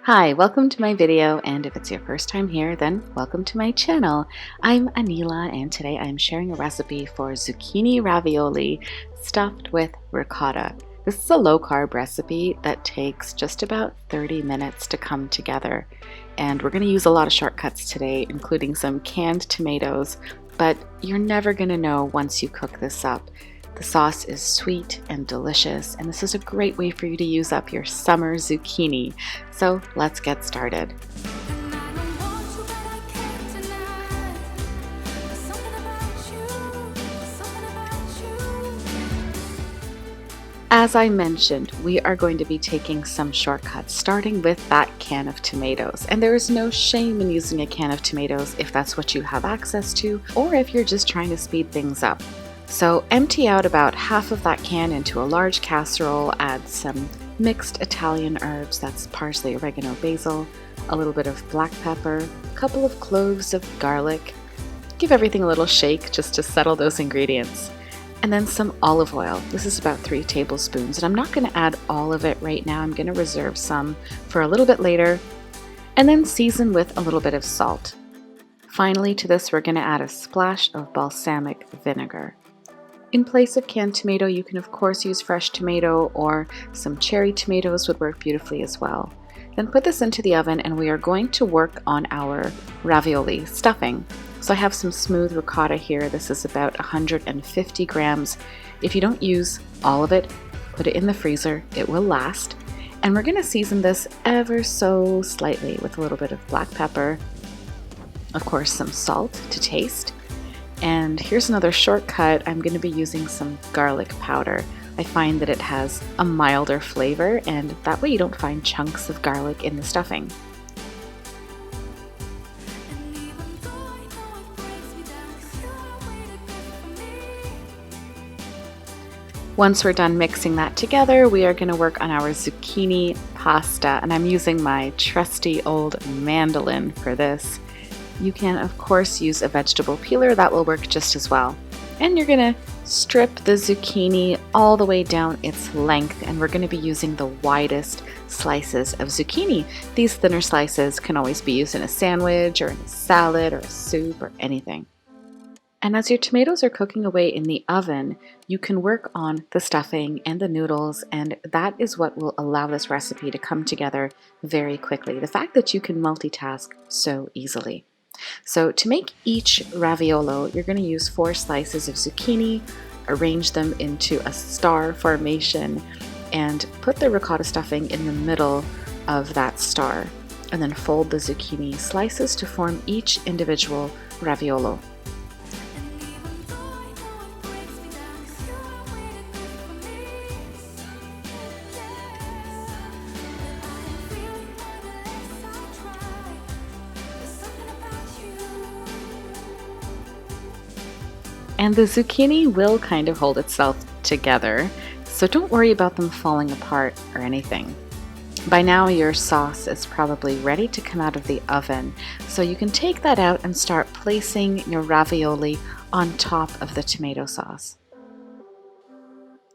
Hi, welcome to my video, and if it's your first time here, then welcome to my channel. I'm Aneela, and today I'm sharing a recipe for zucchini ravioli stuffed with ricotta. This is a low-carb recipe that takes just about 30 minutes to come together, and we're going to use a lot of shortcuts today, including some canned tomatoes, but you're never going to know once you cook this up. The sauce is sweet and delicious, and this is a great way for you to use up your summer zucchini. So let's get started. As I mentioned, we are going to be taking some shortcuts, starting with that can of tomatoes. And there is no shame in using a can of tomatoes if that's what you have access to, or if you're just trying to speed things up. So empty out about half of that can into a large casserole, add some mixed Italian herbs, that's parsley, oregano, basil, a little bit of black pepper, a couple of cloves of garlic. Give everything a little shake just to settle those ingredients. And then some olive oil. This is about 3 tablespoons, and I'm not going to add all of it right now. I'm going to reserve some for a little bit later. And then season with a little bit of salt. Finally, to this, we're going to add a splash of balsamic vinegar. In place of canned tomato, you can of course use fresh tomato, or some cherry tomatoes would work beautifully as well. Then put this into the oven, and we are going to work on our ravioli stuffing. So I have some smooth ricotta here. This is about 150 grams. If you don't use all of it, put it in the freezer. It will last. And we're going to season this ever so slightly with a little bit of black pepper, of course some salt to taste. And here's another shortcut. I'm going to be using some garlic powder. I find that it has a milder flavor, and that way you don't find chunks of garlic in the stuffing. Once we're done mixing that together, we are going to work on our zucchini pasta, and I'm using my trusty old mandolin for this. You can, of course, use a vegetable peeler. That will work just as well. And you're going to strip the zucchini all the way down its length, and we're going to be using the widest slices of zucchini. These thinner slices can always be used in a sandwich or in a salad or a soup or anything. And as your tomatoes are cooking away in the oven, you can work on the stuffing and the noodles, and that is what will allow this recipe to come together very quickly. The fact that you can multitask so easily. So to make each raviolo, you're going to use 4 slices of zucchini, arrange them into a star formation, and put the ricotta stuffing in the middle of that star, and then fold the zucchini slices to form each individual raviolo. And the zucchini will kind of hold itself together, so don't worry about them falling apart or anything. By now your sauce is probably ready to come out of the oven, so you can take that out and start placing your ravioli on top of the tomato sauce.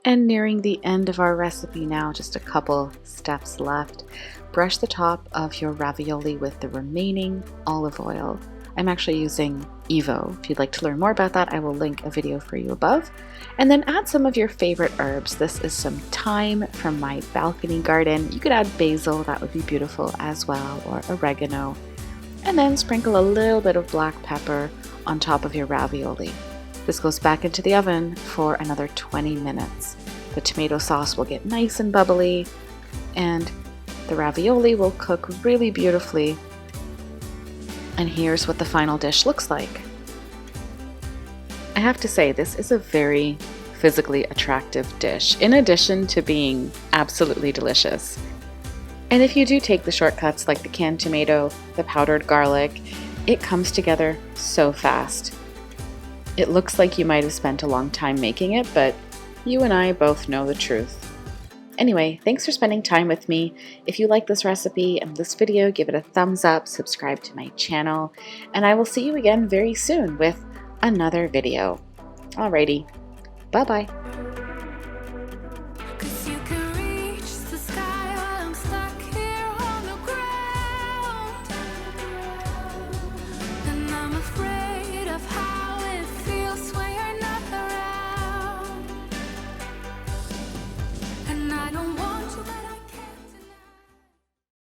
And nearing the end of our recipe now, just a couple steps left. Brush the top of your ravioli with the remaining olive oil. I'm actually using EVOO. If you'd like to learn more about that, I will link a video for you above. And then add some of your favorite herbs. This is some thyme from my balcony garden. You could add basil, that would be beautiful as well, or oregano. And then sprinkle a little bit of black pepper on top of your ravioli. This goes back into the oven for another 20 minutes. The tomato sauce will get nice and bubbly, and the ravioli will cook really beautifully. And here's what the final dish looks like. I have to say, this is a very physically attractive dish, in addition to being absolutely delicious. And if you do take the shortcuts like the canned tomato, the powdered garlic, it comes together so fast. It looks like you might have spent a long time making it, but you and I both know the truth. Anyway, thanks for spending time with me. If you like this recipe and this video, give it a thumbs up, subscribe to my channel, and I will see you again very soon with another video. Alrighty, bye-bye.